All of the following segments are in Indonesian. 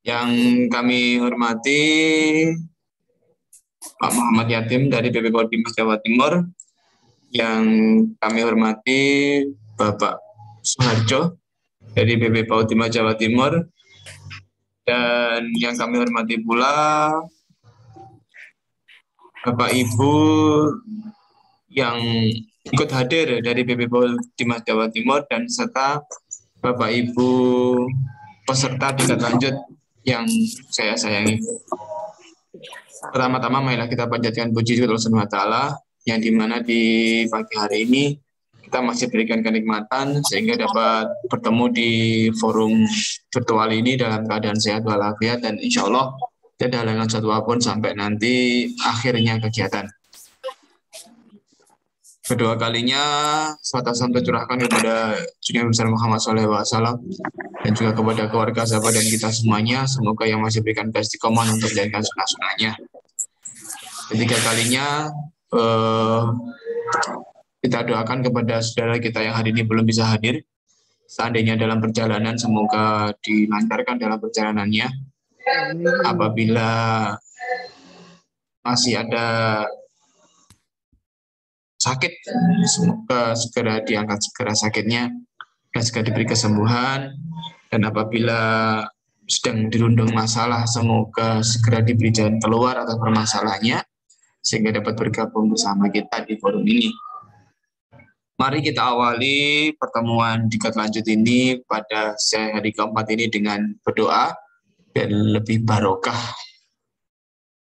Yang kami hormati Pak Muhammad Yatim dari PP Poltimas Jawa Timur, yang kami hormati Bapak Soeharjo dari PP Poltimas Jawa Timur, dan yang kami hormati pula Bapak Ibu yang ikut hadir dari PP Poltimas Jawa Timur, dan serta Bapak Ibu peserta tingkat lanjut yang saya sayangi. Pertama-tama marilah kita panjatkan puji kepada Allah Subhanahu wa Ta'ala, yang dimana di pagi hari ini kita masih berikan kenikmatan sehingga dapat bertemu di forum virtual ini dalam keadaan sehat walafiat, dan insya Allah tidak ada halangan satu apapun sampai nanti akhirnya kegiatan. Kedua kalinya salat salam tercurahkan kepada Junjungan Besar Muhammad SAW dan juga kepada keluarga, sahabat, dan kita semuanya. Semoga yang masih berikan istiqomah untuk menjalankan sunnah-sunnahnya. Ketiga kalinya kita doakan kepada saudara kita yang hari ini belum bisa hadir. Seandainya dalam perjalanan, semoga dilancarkan dalam perjalanannya. Apabila masih ada sakit, semoga segera diangkat segera sakitnya dan segera diberi kesembuhan. Dan apabila sedang dirundung masalah, semoga segera diberi jalan keluar atas permasalahannya sehingga dapat bergabung bersama kita di forum ini. Mari kita awali pertemuan tingkat lanjut ini pada hari keempat ini dengan berdoa dan lebih barokah.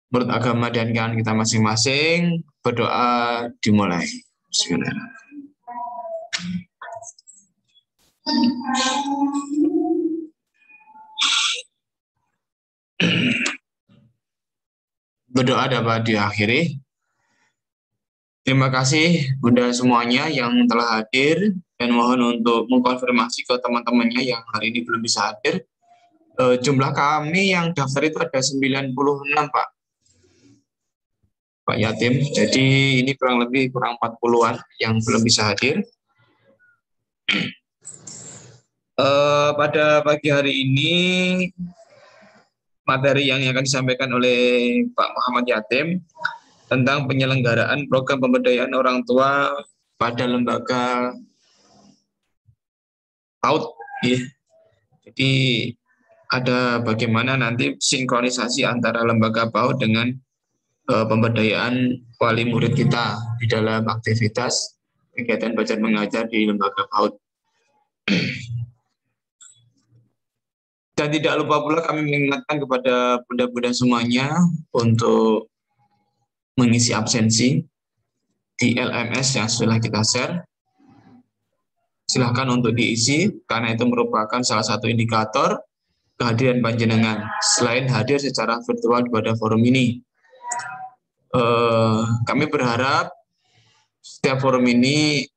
Menurut agama dan keyakinan kita masing-masing, berdoa dimulai. Bismillahirrahmanirrahim. Berdoa dapat diakhiri. Terima kasih Bunda semuanya yang telah hadir, dan mohon untuk mengkonfirmasi ke teman-temannya yang hari ini belum bisa hadir. Jumlah kami yang daftar itu ada 96, Pak Yatim. Jadi ini kurang 40-an yang belum bisa hadir. Pada pagi hari ini materi yang akan disampaikan oleh Pak Muhammad Yatim tentang penyelenggaraan program pemberdayaan orang tua pada lembaga PAUD. Ya. Jadi ada bagaimana nanti sinkronisasi antara lembaga PAUD dengan pemberdayaan wali murid kita di dalam aktivitas kegiatan belajar mengajar di lembaga PAUD. Dan tidak lupa pula kami mengingatkan kepada bunda-bunda semuanya untuk mengisi absensi di LMS yang sudah kita share. Silahkan untuk diisi, karena itu merupakan salah satu indikator kehadiran panjenengan selain hadir secara virtual pada forum ini. Kami berharap setiap forum ini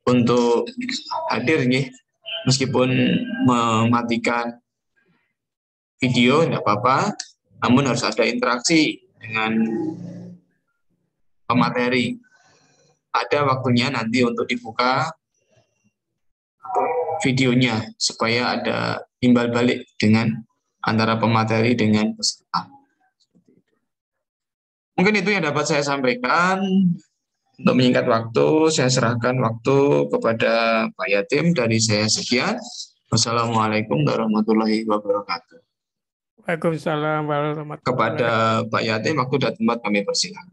untuk hadir nih, meskipun mematikan video tidak apa-apa, namun harus ada interaksi dengan pemateri. Ada waktunya nanti untuk dibuka videonya supaya ada timbal balik dengan antara pemateri dengan peserta. Mungkin itu yang dapat saya sampaikan. Untuk menyingkat waktu, saya serahkan waktu kepada Pak Yatim. Dari saya sekian. Wassalamualaikum warahmatullahi wabarakatuh. Waalaikumsalam warahmatullahi wabarakatuh. Kepada Pak Yatim, waktu dan tempat kami persilakan.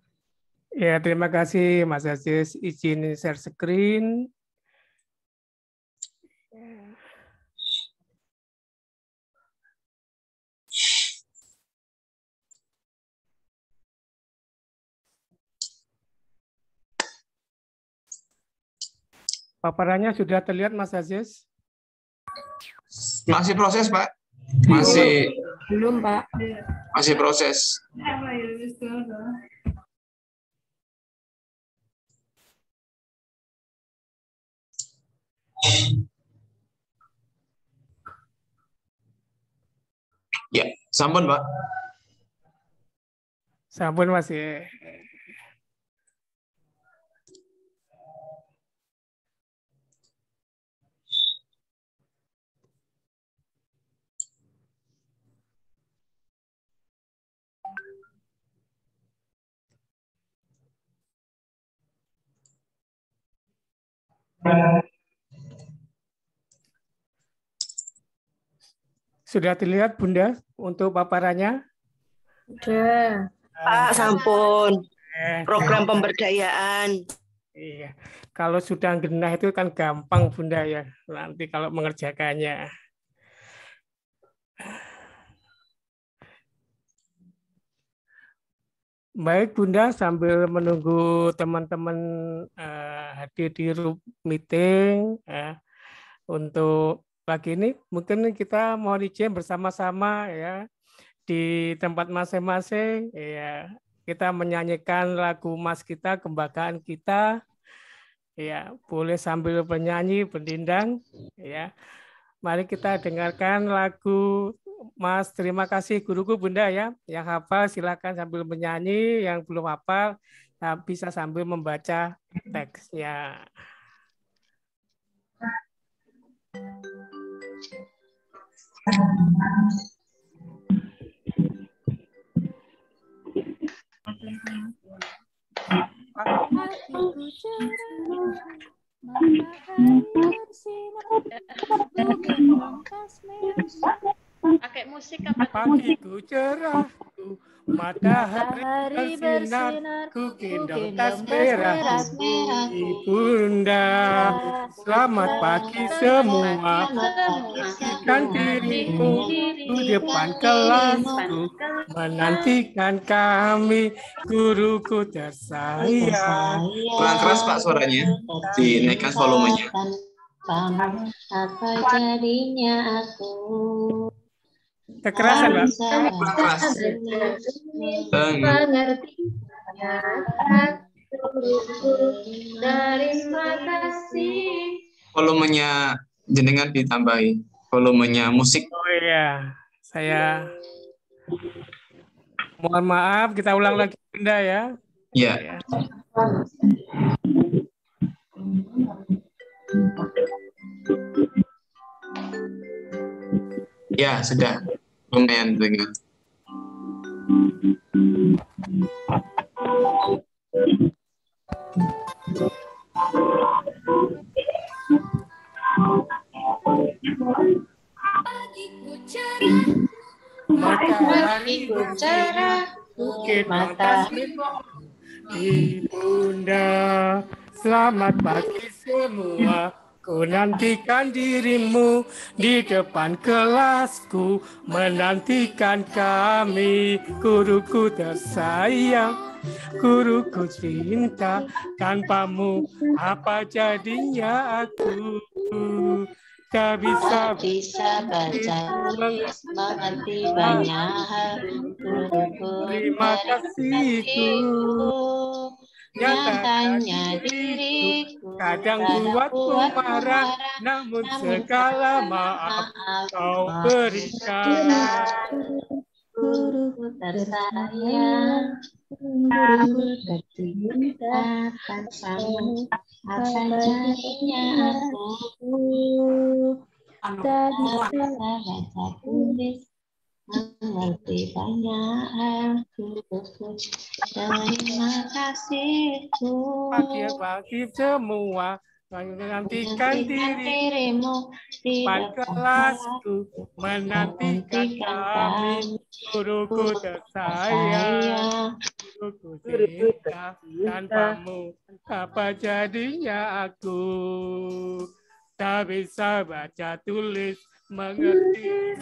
Ya, terima kasih Mas Aziz. Izin share screen. Paparannya sudah terlihat Mas Aziz? Masih proses, Pak. Masih belum, Pak. Masih proses. Ya, sampun, Pak. Sampun masih. Sudah terlihat Bunda untuk paparannya? Sudah. Pak, sampun. Program pemberdayaan. Iya. Kalau sudah genah itu kan gampang Bunda ya. Nanti kalau mengerjakannya. Baik Bunda, sambil menunggu teman-teman hadir di room meeting untuk pagi ini, mungkin kita mau izin bersama-sama ya di tempat masing-masing ya, kita menyanyikan lagu Mas kita, Kebanggaan Kita ya, boleh sambil bernyanyi, berdindang ya. Mari kita dengarkan lagu Mas. Terima kasih guruku Bunda ya, yang hafal silakan sambil menyanyi, yang belum hafal bisa sambil membaca teksnya. Pakai musik apa? Pagiku cerah, matahari bersinar, ku gendong tas merah, Bunda. Selamat pagi semua, kan dirimu di depan kelasku, menantikan kami, guruku tersayang. Kurang keras Pak suaranya, dinaikkan volumenya. Apa jadinya aku? Kekerasan, Pak. Kurang keras. Terima kasih. Volumenya jenengan ditambahi, volumenya musik. Oh iya, saya mohon maaf, kita ulang lagi Bunda ya. Ya. Ya, sudah. Lumayan dengar. Matahari cerah, bukit mata Ibunda, selamat pagi semua. Ku nantikan dirimu di depan kelasku, menantikan kami, guruku tersayang, guruku cinta, tanpamu apa jadinya aku? Tak bisa baca, mengerti banyak hal, terima kasihku. Nyatanya diriku kadang buatku marah, namun segala maaf kau berikan. Guruku tersayang, guruku tercinta, tanpamu apa jadinya aku? Tak bisa baca tulis, mengerti banyak hal, guruku terima kasihku. Pagi-pagi semua menantikan dirimu di depan kelasku, menantikan kami, guruku tersayang, guruku cinta, tanpamu apa jadinya aku? Tak bisa baca tulis, mengerti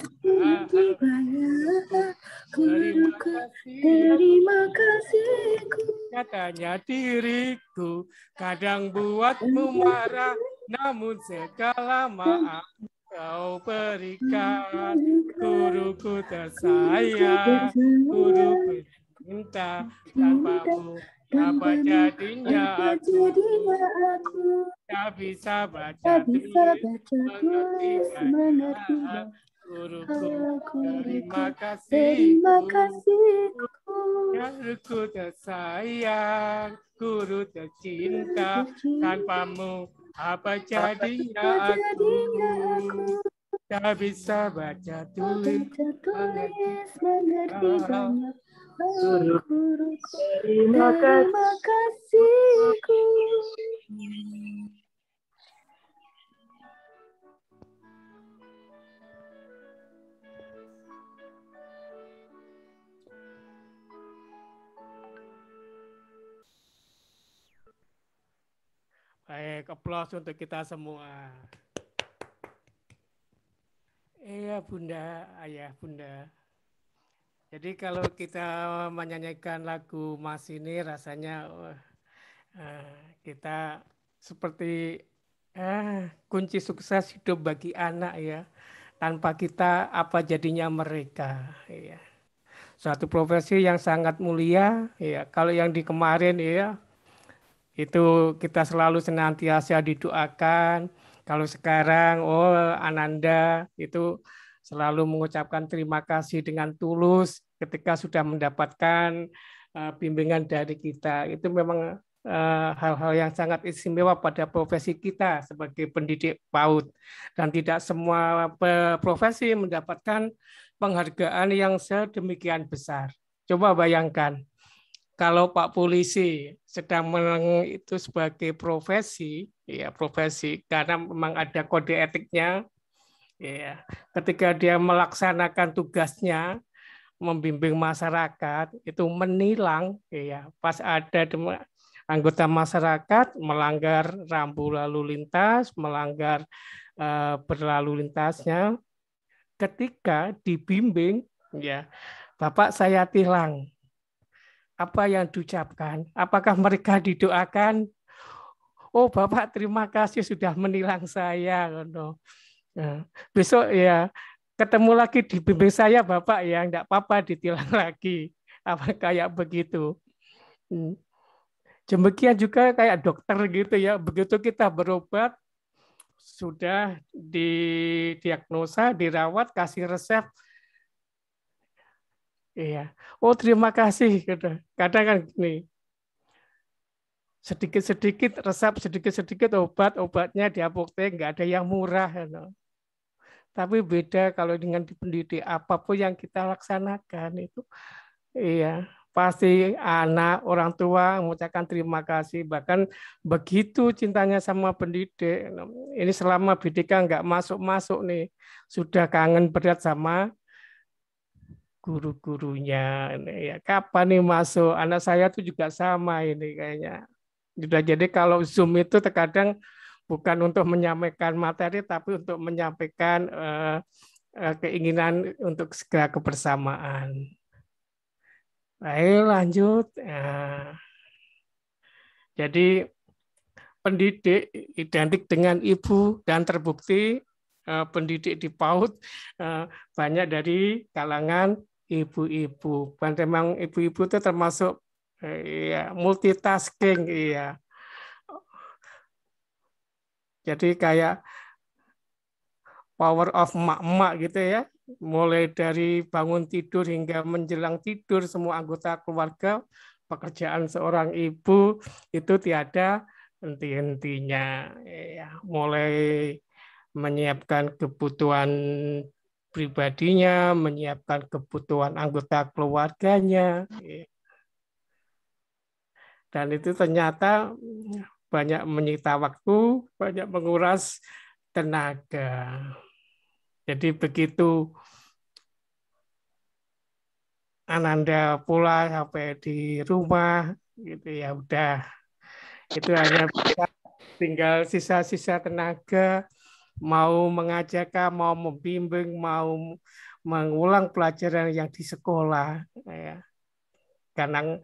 terima kasihku. Katanya diriku kadang buatmu marah, namun segala maaf kau berikan. Guruku tersayang, guruku cinta, tanpamu apa jadinya aku? Tak bisa baca tulis, mengerti guruku, terima kasihku. Guruku tersayang, guru tercinta, tanpamu apa jadinya aku? Tak bisa baca tulis, mengerti banyak. Guru, terima kasihku. Baik, aplaus untuk kita semua. Iya Bunda, Ayah Bunda. Jadi kalau kita menyanyikan lagu Mas ini rasanya kita seperti kunci sukses hidup bagi anak ya. Tanpa kita apa jadinya mereka ya. Suatu profesi yang sangat mulia ya. Kalau yang di kemarin ya itu kita selalu senantiasa didoakan. Kalau sekarang Ananda itu selalu mengucapkan terima kasih dengan tulus ketika sudah mendapatkan bimbingan dari kita. Itu memang hal-hal yang sangat istimewa pada profesi kita sebagai pendidik PAUD, dan tidak semua profesi mendapatkan penghargaan yang sedemikian besar. Coba bayangkan kalau Pak Polisi sedang itu sebagai profesi, ya profesi karena memang ada kode etiknya, ya ketika dia melaksanakan tugasnya membimbing masyarakat itu menilang, ya pas ada anggota masyarakat melanggar rambu lalu lintas, melanggar berlalu lintasnya, ketika dibimbing, ya Bapak saya tilang. Apa yang diucapkan? Apakah mereka didoakan? Oh Bapak terima kasih sudah menilang saya. Nah, besok ya ketemu lagi di bimbing saya Bapak ya, enggak apa-apa ditilang lagi. Apa kayak begitu. Demikian juga kayak dokter gitu ya, begitu kita berobat sudah didiagnosa, dirawat, kasih resep. Iya. Oh terima kasih. Kadang kan gini, sedikit-sedikit resep, sedikit-sedikit obatnya di apotek nggak ada yang murah. Tapi beda kalau dengan di pendidik, apapun yang kita laksanakan itu, iya pasti anak, orang tua mengucapkan terima kasih. Bahkan begitu cintanya sama pendidik. Ini selama pendidikan nggak masuk-masuk nih, sudah kangen berat sama guru-gurunya. Ya, kapan nih masuk? Anak saya tuh juga sama ini kayaknya. Jadi kalau Zoom itu terkadang bukan untuk menyampaikan materi, tapi untuk menyampaikan keinginan untuk segera kebersamaan. Ayo lanjut. Jadi pendidik identik dengan ibu, dan terbukti pendidik di PAUD banyak dari kalangan ibu-ibu. Memang ibu-ibu itu termasuk ya multitasking ya. Jadi kayak power of emak-emak gitu ya. Mulai dari bangun tidur hingga menjelang tidur, semua anggota keluarga, pekerjaan seorang ibu itu tiada henti-hentinya. Ya, mulai menyiapkan kebutuhan pribadinya, menyiapkan kebutuhan anggota keluarganya. Dan itu ternyata banyak menyita waktu, banyak menguras tenaga. Jadi begitu Ananda pulang sampai di rumah, gitu ya udah. Itu hanya tinggal sisa-sisa tenaga, mau mengajak, mau membimbing, mau mengulang pelajaran yang di sekolah. Ya. Karena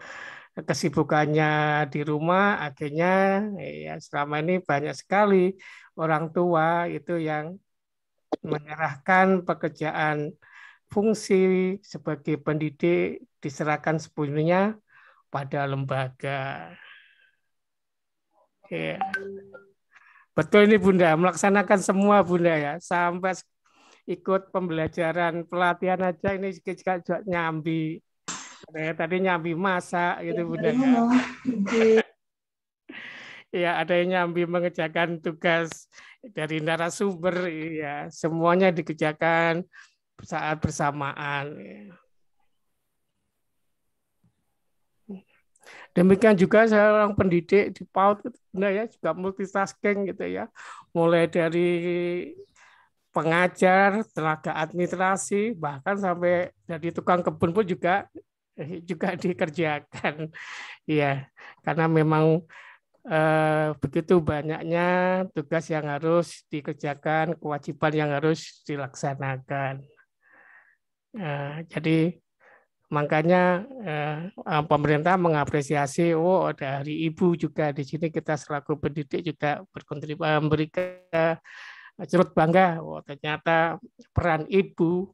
kesibukannya di rumah, akhirnya ya selama ini banyak sekali orang tua itu yang menyerahkan pekerjaan fungsi sebagai pendidik diserahkan sepenuhnya pada lembaga. Ya. Betul ini Bunda, melaksanakan semua Bunda ya, sampai ikut pembelajaran pelatihan aja ini juga nyambi. Tadi nyambi masak gitu Bunda ya. Ya, ada yang nyambi mengerjakan tugas dari narasumber, ya semuanya dikerjakan saat bersamaan. Demikian juga seorang pendidik di PAUD ya juga multitasking gitu ya, mulai dari pengajar, tenaga administrasi, bahkan sampai jadi tukang kebun pun juga dikerjakan, ya karena memang begitu banyaknya tugas yang harus dikerjakan, kewajiban yang harus dilaksanakan. Jadi makanya pemerintah mengapresiasi, oh ada Hari Ibu juga di sini, kita selaku pendidik juga berkontribusi, memberikan turut bangga, oh ternyata peran ibu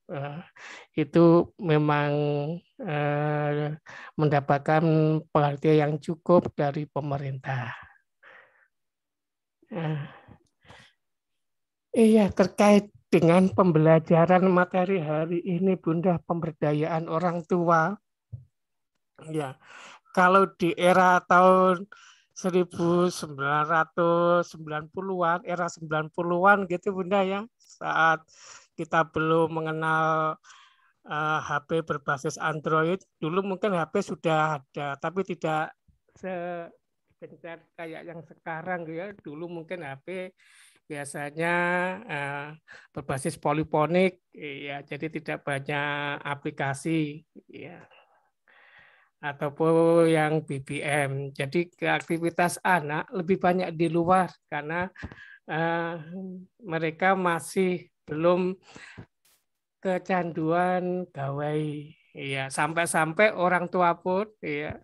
itu memang mendapatkan perhatian yang cukup dari pemerintah. Iya, terkait dengan pembelajaran materi hari ini, Bunda, pemberdayaan orang tua. Ya, kalau di era tahun 1990-an, era 90-an gitu Bunda ya, saat kita belum mengenal HP berbasis Android, dulu mungkin HP sudah ada, tapi tidak segencar kayak yang sekarang ya. Dulu mungkin HP biasanya berbasis polifonik, ya, jadi tidak banyak aplikasi, ya, ataupun yang BBM. Jadi aktivitas anak lebih banyak di luar karena mereka masih belum kecanduan gawai. Ya, sampai-sampai orang tua pun, ya,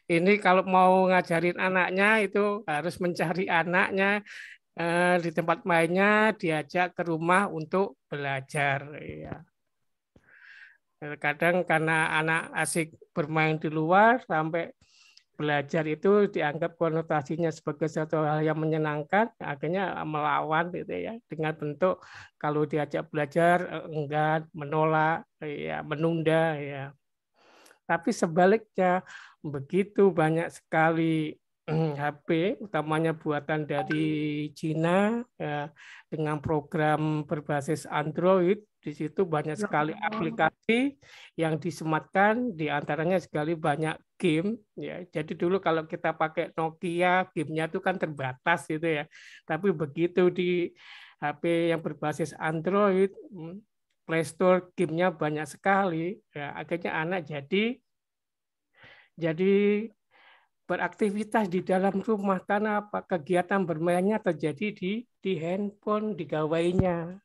ini kalau mau ngajarin anaknya itu harus mencari anaknya di tempat mainnya, diajak ke rumah untuk belajar. Ya. Kadang karena anak asik bermain di luar, sampai belajar itu dianggap konotasinya sebagai suatu hal yang menyenangkan, akhirnya melawan gitu ya, dengan bentuk kalau diajak belajar enggan, menolak, ya, menunda ya. Tapi sebaliknya begitu banyak sekali HP, utamanya buatan dari Cina, ya, dengan program berbasis Android. Di situ banyak sekali aplikasi yang disematkan, diantaranya sekali banyak game. Ya. Jadi dulu kalau kita pakai Nokia, gamenya itu kan terbatas gitu ya. Tapi begitu di HP yang berbasis Android, Play Store gamenya banyak sekali. Ya, akhirnya anak jadi beraktivitas di dalam rumah karena apa? Kegiatan bermainnya terjadi di handphone, di gawainya.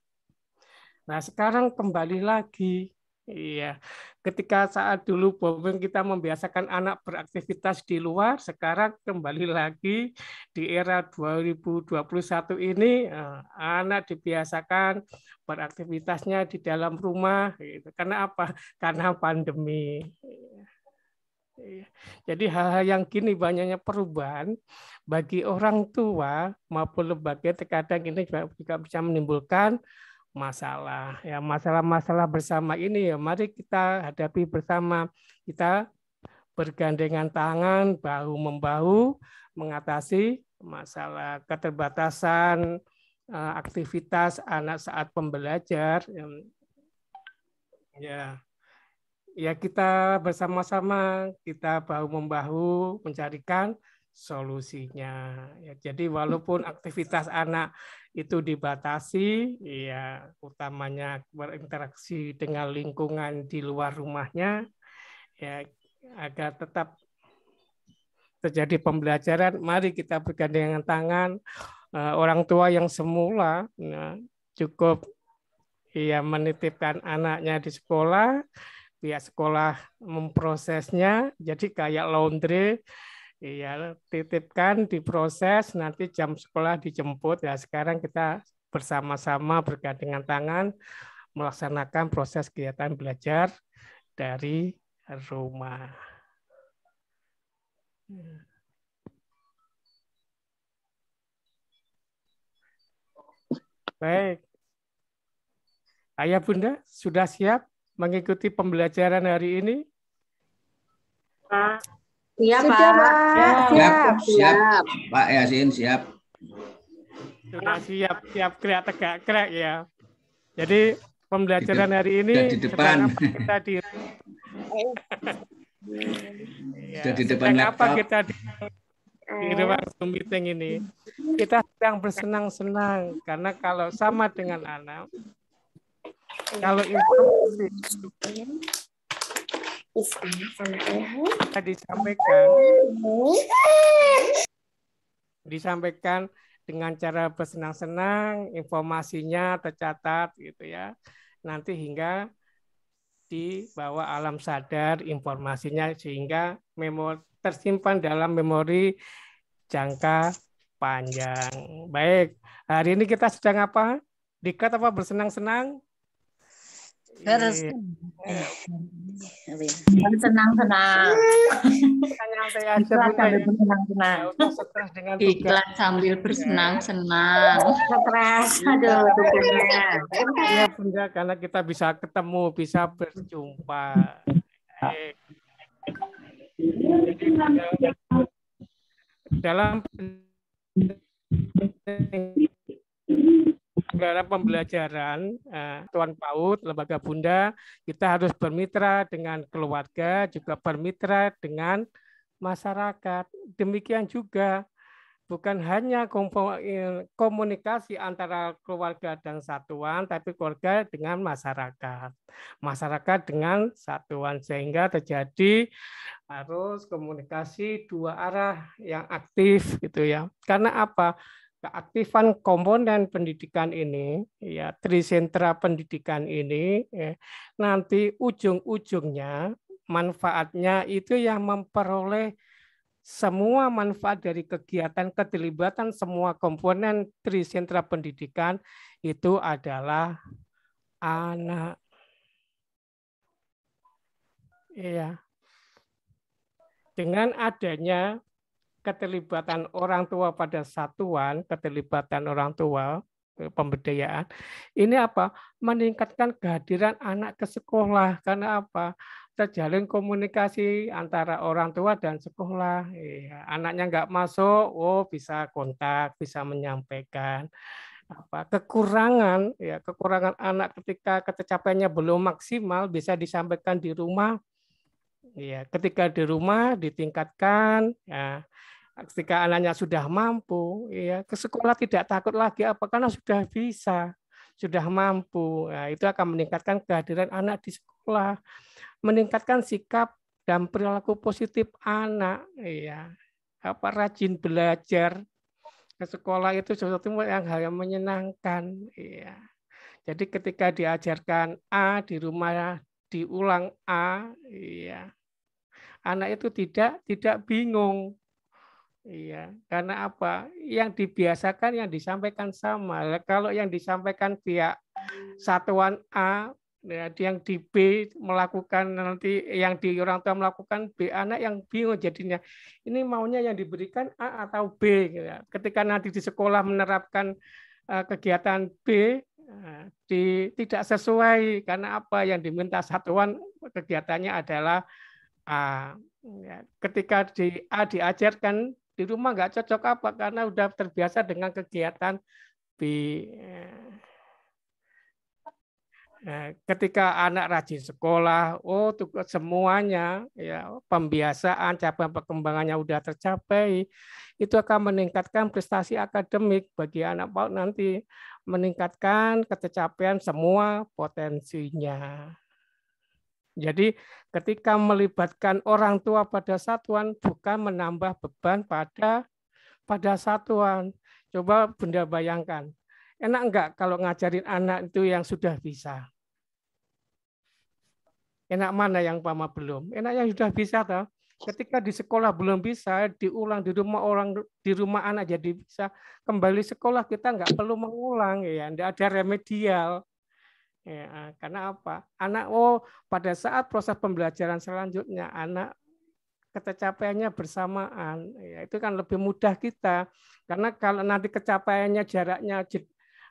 Nah, sekarang kembali lagi. Iya. Ketika saat dulu kita membiasakan anak beraktivitas di luar, sekarang kembali lagi di era 2021 ini anak dibiasakan beraktivitasnya di dalam rumah. Karena apa? Karena pandemi. Jadi hal-hal yang kini banyaknya perubahan bagi orang tua maupun lembaga, terkadang ini juga bisa menimbulkan masalah. Ya, masalah-masalah bersama ini ya mari kita hadapi bersama. Kita bergandengan tangan, bahu membahu mengatasi masalah keterbatasan aktivitas anak saat pembelajar. Ya. Ya, kita bersama-sama, kita bahu-membahu mencarikan solusinya. Ya, jadi walaupun aktivitas anak itu dibatasi, ya utamanya berinteraksi dengan lingkungan di luar rumahnya, ya agar tetap terjadi pembelajaran, mari kita bergandengan tangan. Orang tua yang semula cukup ya menitipkan anaknya di sekolah, pihak sekolah memprosesnya, jadi kayak laundry, ya titipkan, diproses, nanti jam sekolah dijemput. Ya sekarang kita bersama-sama bergandengan tangan melaksanakan proses kegiatan belajar dari rumah. Baik, Ayah Bunda sudah siap mengikuti pembelajaran hari ini? Siap, Pak. Siap. Pak Yasin, siap. Sudah siap gerak tegak gerak ya. Jadi pembelajaran hari ini di depan. Kita di Sudah di depan laptop. Apa kita di ruang Zoom meeting ini? Kita sedang bersenang-senang karena kalau sama dengan anak, kalau informasi disampaikan, Disampaikan dengan cara bersenang-senang, informasinya tercatat gitu ya. Nanti hingga di bawah alam sadar informasinya sehingga tersimpan dalam memori jangka panjang. Baik, hari ini kita sedang apa? Dikat apa bersenang-senang? Bersenang-senang. Santai aja Bunda ya. Bersenang-senang. Nggak usah stres dengan tugas. Iklan sambil bersenang-senang. Stres, aduh tugasnya. Ya Bunda, karena kita bisa ketemu, bisa berjumpa. Jadi dalam pembelajaran Tuan PAUD, Lembaga Bunda, kita harus bermitra dengan keluarga, juga bermitra dengan masyarakat. Demikian juga bukan hanya komunikasi antara keluarga dan satuan, tapi keluarga dengan masyarakat. Masyarakat dengan satuan, sehingga terjadi harus komunikasi dua arah yang aktif gitu ya. Karena apa? Keaktifan komponen pendidikan ini, ya trisentra pendidikan ini, nanti ujung-ujungnya manfaatnya itu yang memperoleh semua manfaat dari kegiatan keterlibatan semua komponen trisentra pendidikan itu adalah anak. Iya. Dengan adanya keterlibatan orang tua pada satuan, keterlibatan orang tua, pemberdayaan, ini apa? Meningkatkan kehadiran anak ke sekolah. Karena apa? Terjalin komunikasi antara orang tua dan sekolah. Anaknya nggak masuk, bisa kontak, bisa menyampaikan. Kekurangan anak ketika ketercapaiannya belum maksimal bisa disampaikan di rumah. Ya, ketika di rumah ditingkatkan, ya, ketika anaknya sudah mampu, ya, ke sekolah tidak takut lagi karena sudah bisa, sudah mampu. Nah, itu akan meningkatkan kehadiran anak di sekolah, meningkatkan sikap dan perilaku positif anak, ya, rajin belajar ke sekolah itu sesuatu yang hal yang menyenangkan, ya. Jadi ketika diajarkan A di rumah diulang A, ya, anak itu tidak bingung. Iya, karena apa? Yang dibiasakan yang disampaikan sama. Kalau yang disampaikan pihak satuan A, ya, yang di B melakukan nanti yang di orang tua melakukan B, anak yang bingung jadinya. Ini maunya yang diberikan A atau B. Ketika nanti di sekolah menerapkan kegiatan B, tidak sesuai karena apa yang diminta satuan kegiatannya adalah A. Ketika di A diajarkan di rumah nggak cocok karena udah terbiasa dengan kegiatan B. Ketika anak rajin sekolah, tugas semuanya, ya pembiasaan, cabang perkembangannya udah tercapai, itu akan meningkatkan prestasi akademik bagi anak PAUD nanti, meningkatkan ketercapaian semua potensinya. Jadi ketika melibatkan orang tua pada satuan bukan menambah beban pada satuan. Coba Bunda bayangkan, enak enggak kalau ngajarin anak itu yang sudah bisa? Enak mana yang pama belum? Enak yang sudah bisa toh. Ketika di sekolah belum bisa, diulang di rumah anak jadi bisa. Kembali sekolah kita enggak perlu mengulang ya, enggak ada remedial. Ya, karena apa? Anak pada saat proses pembelajaran selanjutnya anak ketercapaiannya bersamaan, ya, itu kan lebih mudah kita. Karena kalau nanti kecapaiannya jaraknya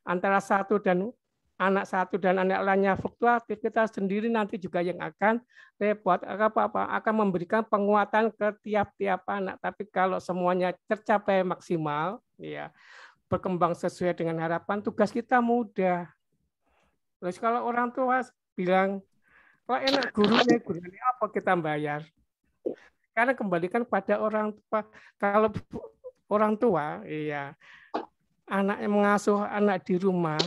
antara anak satu dan anak lainnya fluktuatif, kita sendiri nanti juga yang akan repot. Akan memberikan penguatan ke tiap-tiap anak. Tapi kalau semuanya tercapai maksimal, ya berkembang sesuai dengan harapan, tugas kita mudah. Terus kalau orang tua bilang, kalau enak gurunya apa kita bayar? Karena kembalikan pada orang tua. Kalau orang tua, iya, anaknya mengasuh anak di rumah,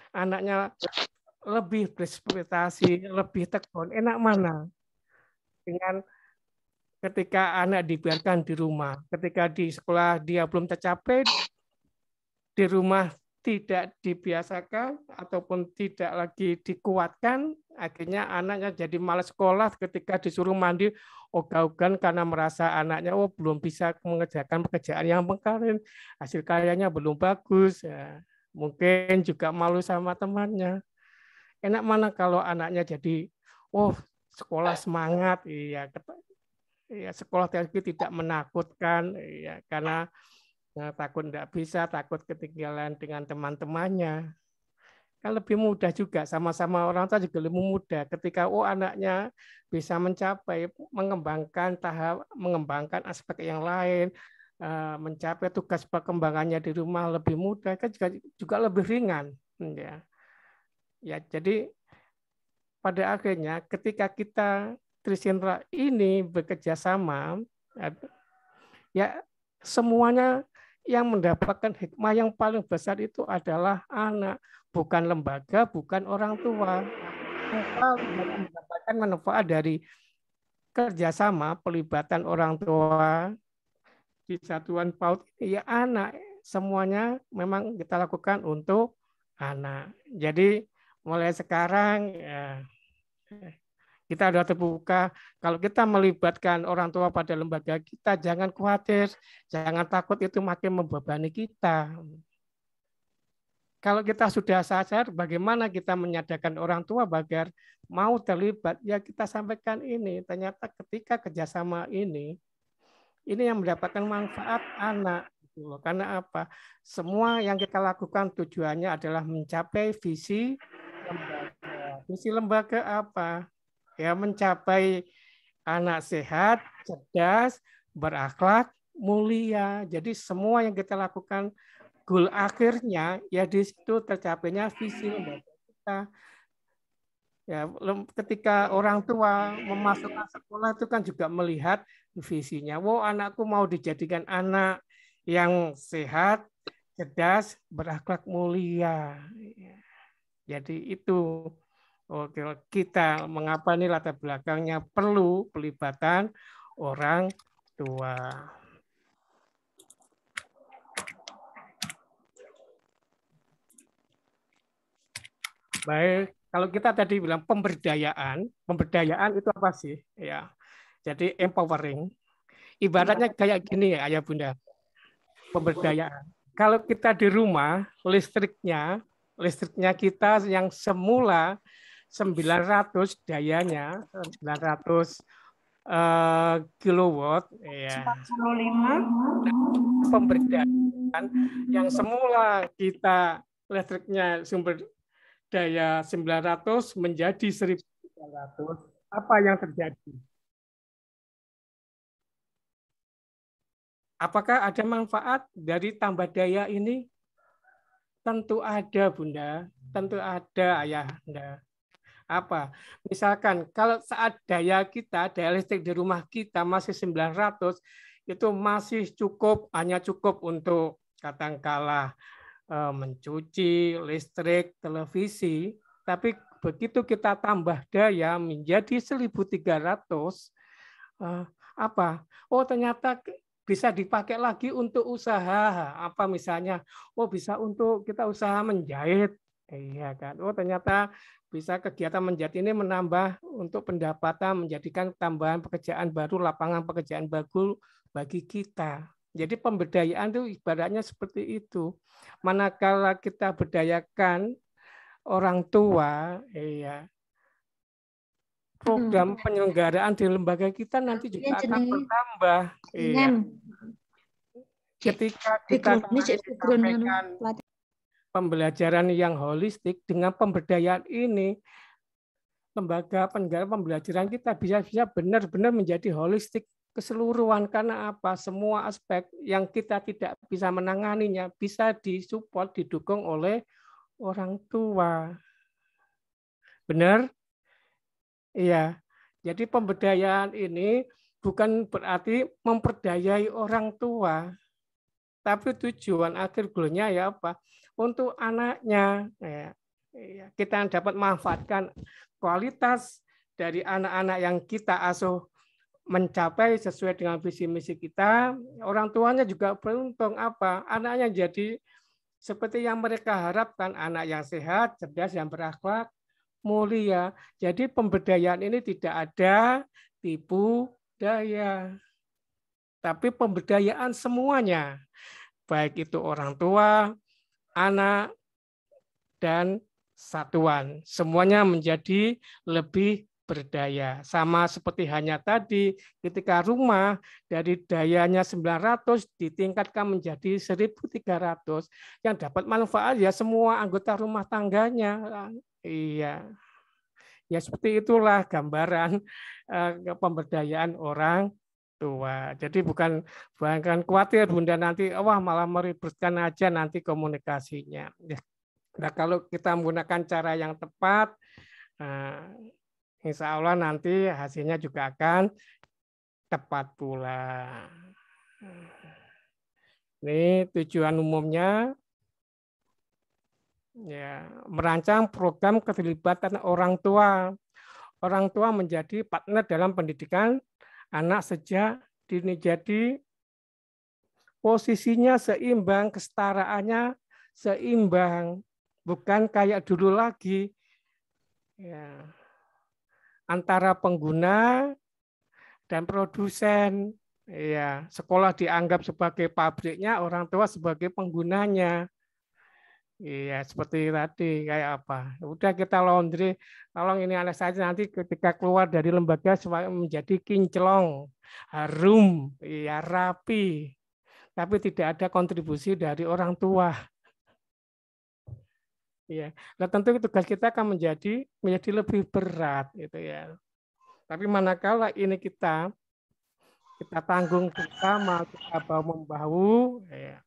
anaknya lebih bereksplitasi, lebih tekun, enak mana? Dengan ketika anak dibiarkan di rumah, ketika di sekolah dia belum tercapai, di rumah tidak dibiasakan ataupun tidak lagi dikuatkan, akhirnya anaknya jadi malas sekolah ketika disuruh mandi ogah-ogahan karena merasa anaknya belum bisa mengerjakan pekerjaan yang kemarin, hasil karyanya belum bagus, ya. Mungkin juga malu sama temannya. Enak mana kalau anaknya jadi sekolah semangat, iya, sekolah tidak menakutkan, iya, karena takut tidak bisa, takut ketinggalan dengan teman-temannya. Kan lebih mudah juga, sama-sama orang tua juga lebih mudah ketika anaknya bisa mencapai, mengembangkan aspek yang lain, mencapai tugas perkembangannya di rumah lebih mudah, kan juga lebih ringan. Ya, jadi pada akhirnya ketika kita Trisindra ini bekerja sama, ya semuanya yang mendapatkan hikmah yang paling besar itu adalah anak, bukan lembaga, bukan orang tua. Yang paling mendapatkan manfaat dari kerjasama pelibatan orang tua di satuan PAUD ini ya anak. Semuanya memang kita lakukan untuk anak. Jadi mulai sekarang ya, kita sudah terbuka. Kalau kita melibatkan orang tua pada lembaga kita, jangan khawatir, jangan takut itu makin membebani kita. Kalau kita sudah sadar, bagaimana kita menyadarkan orang tua agar mau terlibat, ya kita sampaikan ini. Ternyata ketika kerjasama ini yang mendapatkan manfaat anak. Karena apa? Semua yang kita lakukan tujuannya adalah mencapai visi lembaga. Visi lembaga apa? Ya, mencapai anak sehat, cerdas, berakhlak, mulia. Jadi semua yang kita lakukan, goal akhirnya ya di situ tercapainya visi lembaga kita. Ya, ketika orang tua memasukkan sekolah itu kan juga melihat visinya. Anakku mau dijadikan anak yang sehat, cerdas, berakhlak mulia. Jadi itu. Oke, kita mengapa nih latar belakangnya perlu pelibatan orang tua. Baik, kalau kita tadi bilang pemberdayaan itu apa sih? Ya, jadi empowering. Ibaratnya kayak gini ya, Ayah Bunda. Pemberdayaan. Kalau kita di rumah, listriknya kita yang semula 900 dayanya, 900 kilowatt, ya. 45. Pemberdayaan yang semula kita listriknya sumber daya 900 menjadi 1.300. Apa yang terjadi? Apakah ada manfaat dari tambah daya ini? Tentu ada, Bunda. Tentu ada, Ayah. Bunda. Apa? Misalkan kalau saat daya listrik di rumah kita masih 900, itu masih cukup, hanya cukup untuk katakanlah mencuci, listrik, televisi. Tapi begitu kita tambah daya menjadi 1.300, apa? Ternyata bisa dipakai lagi untuk usaha. Apa misalnya? Bisa untuk kita usaha menjahit. Iya kan? Ternyata bisa kegiatan menjahit ini menambah untuk pendapatan, menjadikan tambahan pekerjaan baru, lapangan pekerjaan baru bagi kita. Jadi pemberdayaan itu ibaratnya seperti itu. Manakala kita berdayakan orang tua, program penyelenggaraan di lembaga kita nanti juga akan bertambah. Ketika kita sampaikan pembelajaran yang holistik dengan pemberdayaan ini, lembaga penyelenggara pembelajaran kita bisa benar-benar menjadi holistik keseluruhan. Karena apa? Semua aspek yang kita tidak bisa menanganinya bisa disupport, didukung oleh orang tua. Benar? Iya. Jadi pemberdayaan ini bukan berarti memperdayai orang tua, tapi tujuan akhir goalnya ya apa? Untuk anaknya. Kita dapat manfaatkan kualitas dari anak-anak yang kita asuh mencapai sesuai dengan visi misi kita, orang tuanya juga beruntung apa? Anaknya jadi seperti yang mereka harapkan, anak yang sehat, cerdas, yang berakhlak, mulia. Jadi pemberdayaan ini tidak ada tipu daya, tapi pemberdayaan semuanya, baik itu orang tua, anak, dan satuan. Semuanya menjadi lebih berdaya. Sama seperti hanya tadi, ketika rumah dari dayanya 900 ditingkatkan menjadi 1.300, yang dapat manfaat ya semua anggota rumah tangganya. Iya. Ya seperti itulah gambaran pemberdayaan orang tua. Jadi bukan khawatir Bunda nanti wah malah meributkan aja nanti komunikasinya. Nah, kalau kita menggunakan cara yang tepat, insya Allah nanti hasilnya juga akan tepat pula. Ini tujuan umumnya, ya, merancang program keterlibatan orang tua. Orang tua menjadi partner dalam pendidikan anak sejak dini. Jadi posisinya seimbang, kesetaraannya seimbang, bukan kayak dulu lagi. Ya. Antara pengguna dan produsen, ya, sekolah dianggap sebagai pabriknya, orang tua sebagai penggunanya. Iya, seperti tadi kayak apa? Udah kita laundry, tolong ini anak saja nanti ketika keluar dari lembaga menjadi kinclong, harum, ya rapi, tapi tidak ada kontribusi dari orang tua. Ya, nah tentu tugas kita akan menjadi lebih berat, gitu ya. Tapi manakala ini kita tanggung bersama, kita bahu membahu, ya,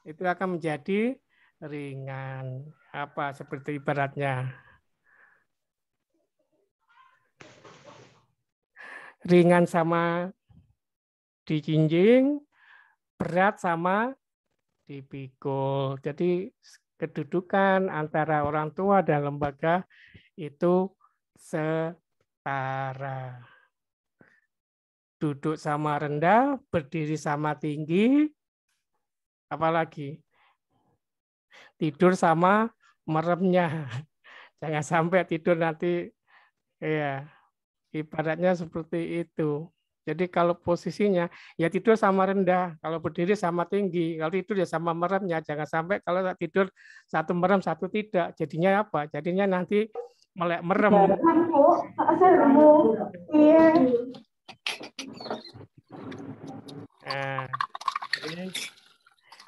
itu akan menjadi ringan. Apa seperti ibaratnya ringan sama dijinjing, berat sama dipikul. Jadi kedudukan antara orang tua dan lembaga itu setara. Duduk sama rendah, berdiri sama tinggi, apalagi tidur sama meremnya. Jangan sampai tidur nanti, ya ibaratnya seperti itu. Jadi kalau posisinya ya tidur sama rendah, kalau berdiri sama tinggi, kalau tidur ya sama meremnya. Jangan sampai kalau tidur satu merem satu tidak. Jadinya apa? Jadinya nanti melek merem. Nah,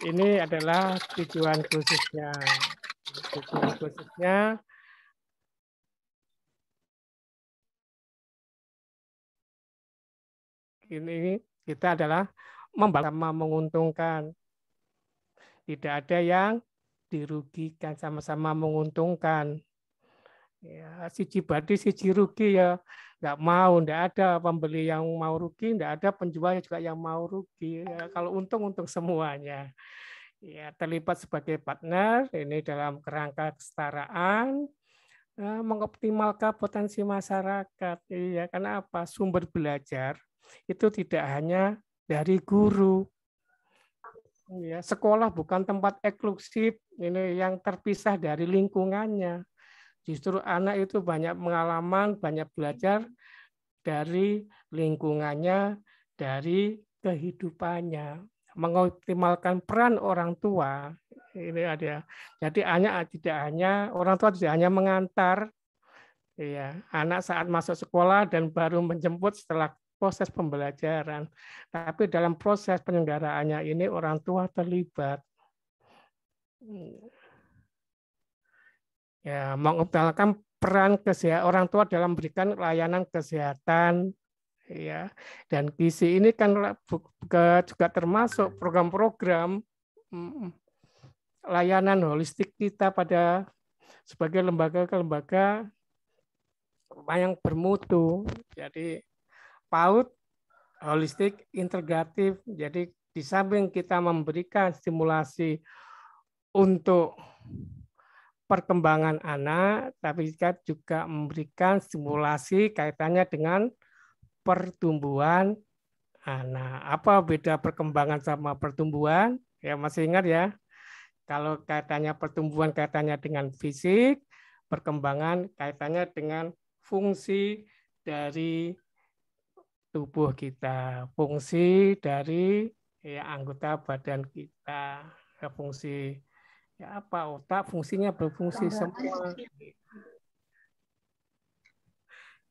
ini adalah tujuan khususnya. Tujuan khususnya ini kita adalah sama menguntungkan. Tidak ada yang dirugikan, sama-sama menguntungkan. Ya, siji badi, siji rugi ya nggak mau, nggak ada pembeli yang mau rugi, nggak ada penjual juga yang mau rugi. Ya, kalau untung semuanya. Ya, terlibat sebagai partner ini dalam kerangka kesetaraan, mengoptimalkan potensi masyarakat. Iya, karena apa? Sumber belajar itu tidak hanya dari guru. Ya, sekolah bukan tempat eksklusif ini yang terpisah dari lingkungannya. Justru anak itu banyak pengalaman, banyak belajar dari lingkungannya, dari kehidupannya. Mengoptimalkan peran orang tua ini ada. Jadi orang tua tidak hanya mengantar, ya, anak saat masuk sekolah dan baru menjemput setelah proses pembelajaran. Tapi dalam proses penyelenggaraannya ini orang tua terlibat. Ya, mengoptimalkan peran orang tua dalam memberikan layanan kesehatan, ya. Dan gizi ini kan juga termasuk program-program layanan holistik kita pada sebagai lembaga yang bermutu. Jadi PAUD holistik integratif. Jadi di samping kita memberikan stimulasi untuk perkembangan anak, tapi juga memberikan stimulasi kaitannya dengan pertumbuhan anak. Apa beda perkembangan sama pertumbuhan? Ya masih ingat ya? Kalau kaitannya pertumbuhan kaitannya dengan fisik, perkembangan kaitannya dengan fungsi dari tubuh kita, fungsi dari ya, anggota badan kita, ya, fungsi ya apa otak fungsinya berfungsi semua.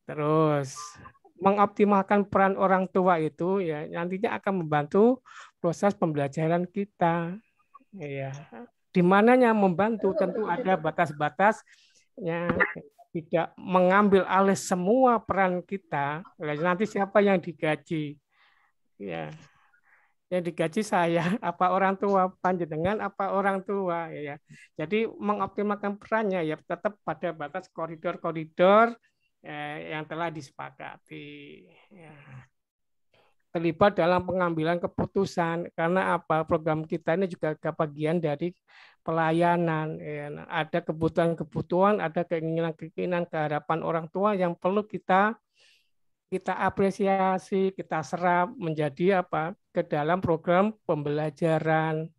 Terus mengoptimalkan peran orang tua itu ya nantinya akan membantu proses pembelajaran kita. Ya, di mananya membantu tentu ada batas-batasnya, tidak mengambil alih semua peran kita. Nanti siapa yang digaji? Ya, yang digaji saya, apa orang tua panjenengan, apa orang tua ya. Jadi mengoptimalkan perannya ya tetap pada batas koridor-koridor yang telah disepakati. Ya. Terlibat dalam pengambilan keputusan karena apa program kita ini juga bagian dari pelayanan. Ya. Ada kebutuhan-kebutuhan, ada keinginan-keinginan, keharapan orang tua yang perlu kita apresiasi, kita serap menjadi apa ke dalam program pembelajaran.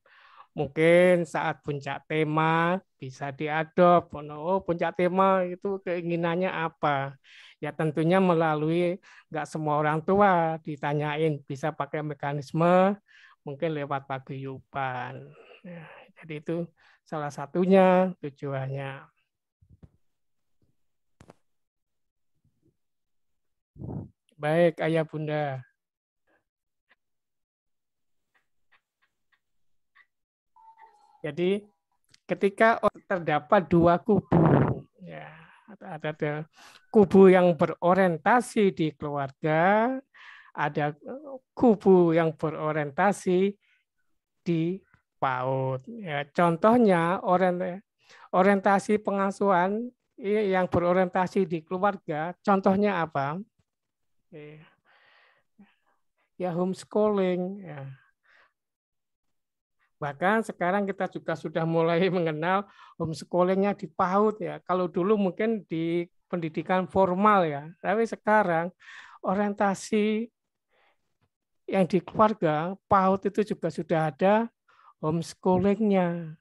Mungkin saat puncak tema bisa diadop. Oh, puncak tema itu keinginannya apa? Ya tentunya melalui nggak semua orang tua ditanyain, bisa pakai mekanisme mungkin lewat paguyuban. Ya, jadi itu salah satunya tujuannya. Baik, Ayah Bunda. Jadi ketika terdapat dua kubu, ya, ada kubu yang berorientasi di keluarga, ada kubu yang berorientasi di PAUD. Ya, contohnya orientasi pengasuhan yang berorientasi di keluarga, contohnya apa? Ya homeschooling. Ya. Bahkan sekarang kita juga sudah mulai mengenal homeschoolingnya di PAUD ya. Kalau dulu mungkin di pendidikan formal ya, tapi sekarang orientasi yang di keluarga PAUD itu juga sudah ada homeschoolingnya.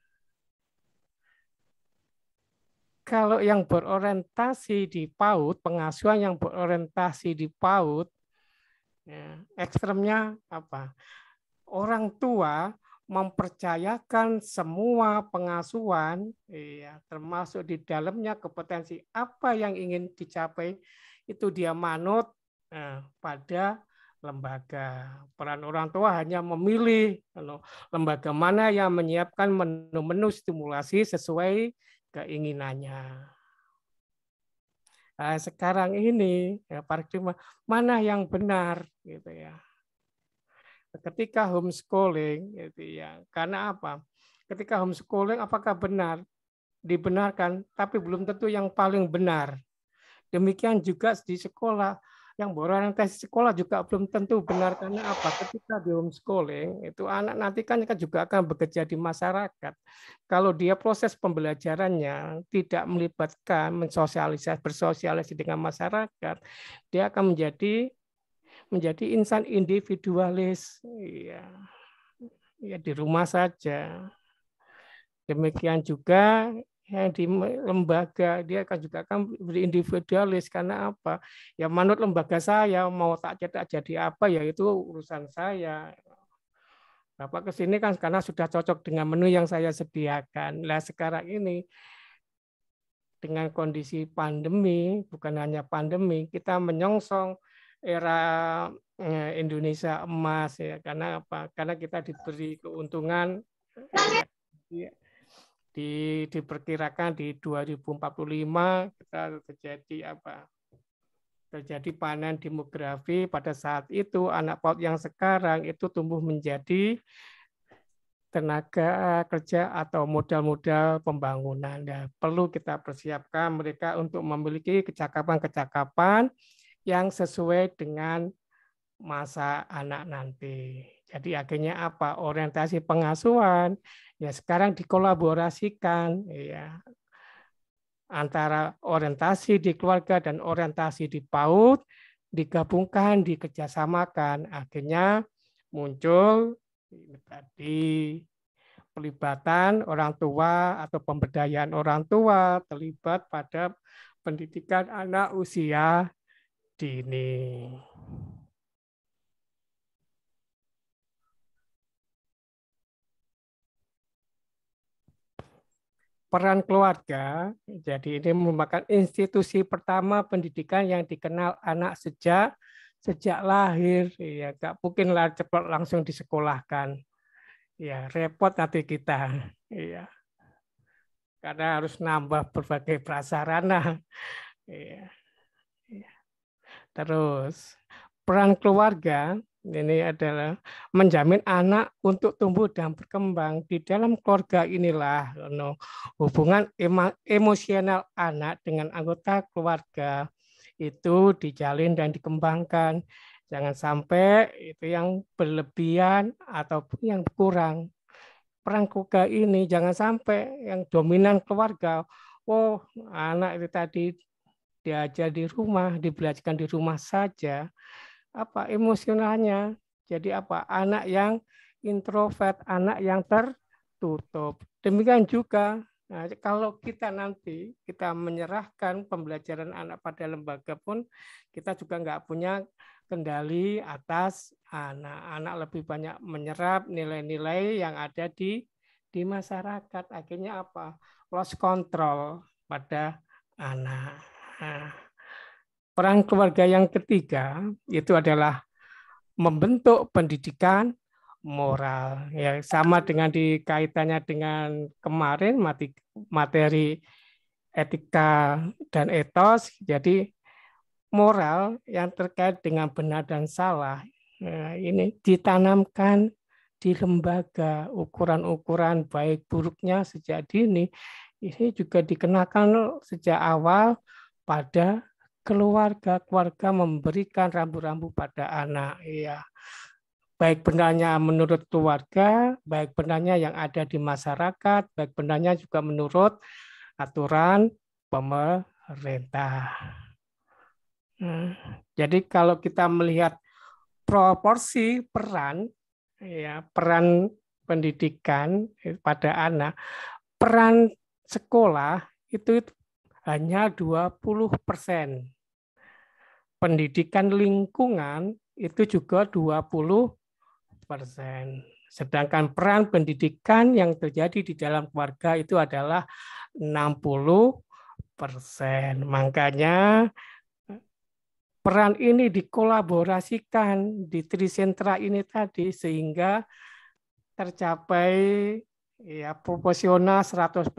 Kalau yang berorientasi di PAUD, pengasuhan yang berorientasi di PAUD, ya, ekstremnya apa? Orang tua mempercayakan semua pengasuhan, ya, termasuk di dalamnya kompetensi apa yang ingin dicapai, itu dia manut pada lembaga. Peran orang tua hanya memilih lembaga mana yang menyiapkan menu-menu stimulasi sesuai keinginannya. Nah, sekarang ini ya, paradigma mana yang benar gitu ya. Ketika homeschooling gitu ya. Karena apa? Ketika homeschooling apakah benar? Dibenarkan, tapi belum tentu yang paling benar. Demikian juga di sekolah, yang berorientasi sekolah juga belum tentu benar karena apa? Ketika di homeschooling itu anak nanti kan juga akan bekerja di masyarakat. Kalau dia proses pembelajarannya tidak melibatkan bersosialisasi dengan masyarakat, dia akan menjadi insan individualis, ya di rumah saja. Demikian juga yang di lembaga dia juga akan berindividualis karena apa? Ya manut lembaga saya mau tak cetak jadi apa ya itu urusan saya. Bapak kesini kan karena sudah cocok dengan menu yang saya sediakan. Nah sekarang ini dengan kondisi pandemi, bukan hanya pandemi, kita menyongsong era Indonesia emas ya karena apa? Karena kita diberi keuntungan diperkirakan di 2045 kita terjadi apa? Terjadi panen demografi pada saat itu anak PAUD yang sekarang itu tumbuh menjadi tenaga kerja atau modal-modal pembangunan. Ya, perlu kita persiapkan mereka untuk memiliki kecakapan-kecakapan yang sesuai dengan masa anak nanti. Jadi akhirnya apa? Orientasi pengasuhan ya sekarang dikolaborasikan ya antara orientasi di keluarga dan orientasi di PAUD digabungkan, dikerjasamakan, akhirnya muncul tadi pelibatan orang tua atau pemberdayaan orang tua terlibat pada pendidikan anak usia dini. Peran keluarga, jadi ini merupakan institusi pertama pendidikan yang dikenal anak sejak lahir. Ya, nggak mungkin lah cepat langsung disekolahkan. Ya, repot nanti kita. Ya, karena harus nambah berbagai prasarana. Ya. Terus peran keluarga ini adalah menjamin anak untuk tumbuh dan berkembang. Di dalam keluarga inilah hubungan emosional anak dengan anggota keluarga itu dijalin dan dikembangkan. Jangan sampai itu yang berlebihan ataupun yang kurang. Peran keluarga ini jangan sampai yang dominan keluarga. Oh, anak itu tadi diajar di rumah, dibelajarkan di rumah saja. Apa emosionalnya? Jadi apa? Anak yang introvert, anak yang tertutup. Demikian juga kalau kita nanti kita menyerahkan pembelajaran anak pada lembaga pun kita juga nggak punya kendali atas anak. Anak lebih banyak menyerap nilai-nilai yang ada di masyarakat. Akhirnya apa? Lost control pada anak. Nah, peran keluarga yang ketiga itu adalah membentuk pendidikan moral. Ya, sama dengan dikaitannya dengan kemarin materi etika dan etos. Jadi moral yang terkait dengan benar dan salah ini ditanamkan di lembaga, ukuran-ukuran baik buruknya sejak dini ini juga dikenakan sejak awal pada keluarga memberikan rambu-rambu pada anak. Ya, baik benarnya menurut keluarga, baik benarnya yang ada di masyarakat, baik benarnya juga menurut aturan pemerintah. Jadi kalau kita melihat proporsi peran, ya peran pendidikan pada anak, peran sekolah itu hanya 20%. Pendidikan lingkungan itu juga 20%. Sedangkan peran pendidikan yang terjadi di dalam keluarga itu adalah 60%. Makanya peran ini dikolaborasikan di trisentra ini tadi sehingga tercapai ya proporsional 100%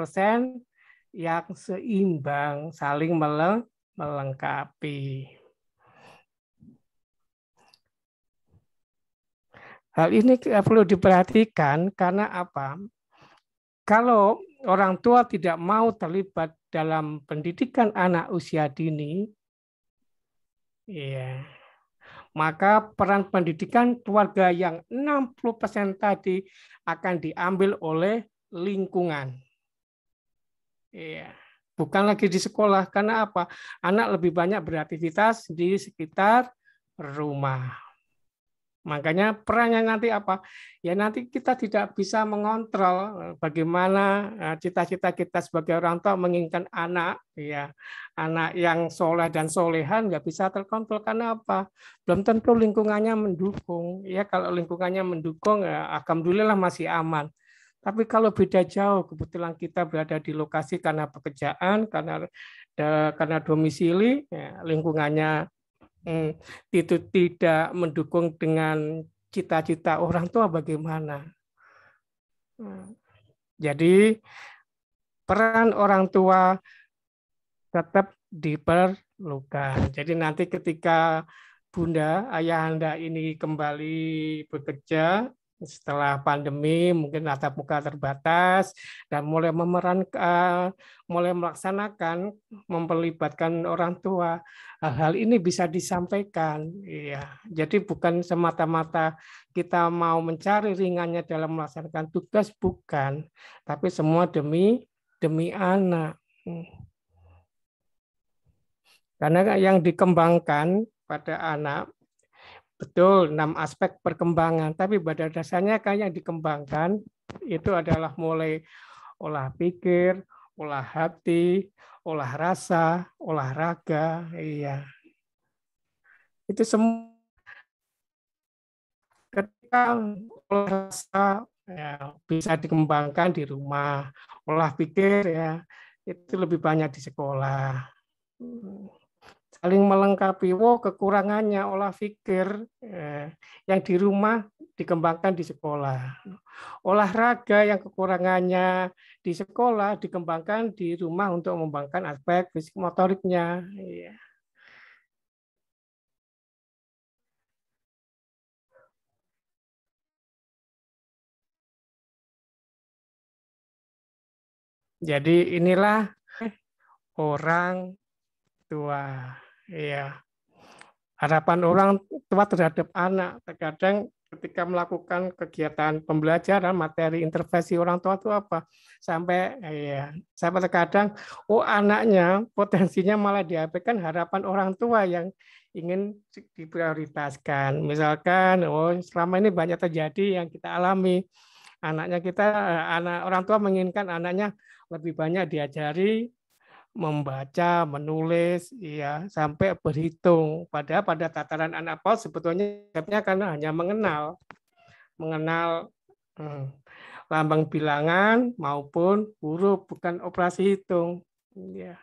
yang seimbang, saling melengkapi. Hal ini perlu diperhatikan karena apa? Kalau orang tua tidak mau terlibat dalam pendidikan anak usia dini, ya, maka peran pendidikan keluarga yang 60% tadi akan diambil oleh lingkungan. Ya, bukan lagi di sekolah, karena apa? Anak lebih banyak beraktivitas di sekitar rumah. Makanya perannya nanti apa? Ya nanti kita tidak bisa mengontrol bagaimana cita-cita kita sebagai orang tua menginginkan anak, ya anak yang soleh dan solehan nggak bisa terkontrol karena apa? Belum tentu lingkungannya mendukung. Ya kalau lingkungannya mendukung, ya, alhamdulillah masih aman. Tapi kalau beda jauh, kebetulan kita berada di lokasi karena pekerjaan, karena domisili, ya, lingkungannya itu tidak mendukung dengan cita-cita orang tua bagaimana. Jadi peran orang tua tetap diperlukan. Jadi nanti ketika Bunda, Ayahanda ini kembali bekerja setelah pandemi, mungkin tatap muka terbatas dan mulai melaksanakan memperlibatkan orang tua, hal ini bisa disampaikan. Ya, jadi bukan semata-mata kita mau mencari ringannya dalam melaksanakan tugas, bukan, tapi semua demi anak. Karena yang dikembangkan pada anak betul 6 aspek perkembangan, tapi pada dasarnya kan yang dikembangkan itu adalah mulai olah pikir, olah hati, olah rasa, olahraga, iya. Itu semua ketika olah rasa ya, bisa dikembangkan di rumah, olah pikir ya itu lebih banyak di sekolah. Saling melengkapi. Kekurangannya olah pikir yang di rumah dikembangkan di sekolah. Olahraga yang kekurangannya di sekolah dikembangkan di rumah untuk mengembangkan aspek fisik motoriknya. Iya. Jadi inilah orang tua. Ya. Harapan orang tua terhadap anak. Terkadang ketika melakukan kegiatan pembelajaran, materi intervensi orang tua itu apa? Sampai terkadang, anaknya potensinya malah diabaikan harapan orang tua yang ingin diprioritaskan. Misalkan, selama ini banyak terjadi yang kita alami. Anak orang tua menginginkan anaknya lebih banyak diajari membaca, menulis, ya sampai berhitung. Padahal pada tataran anak PAUD sebetulnya karena hanya mengenal lambang bilangan maupun huruf, bukan operasi hitung. Ya.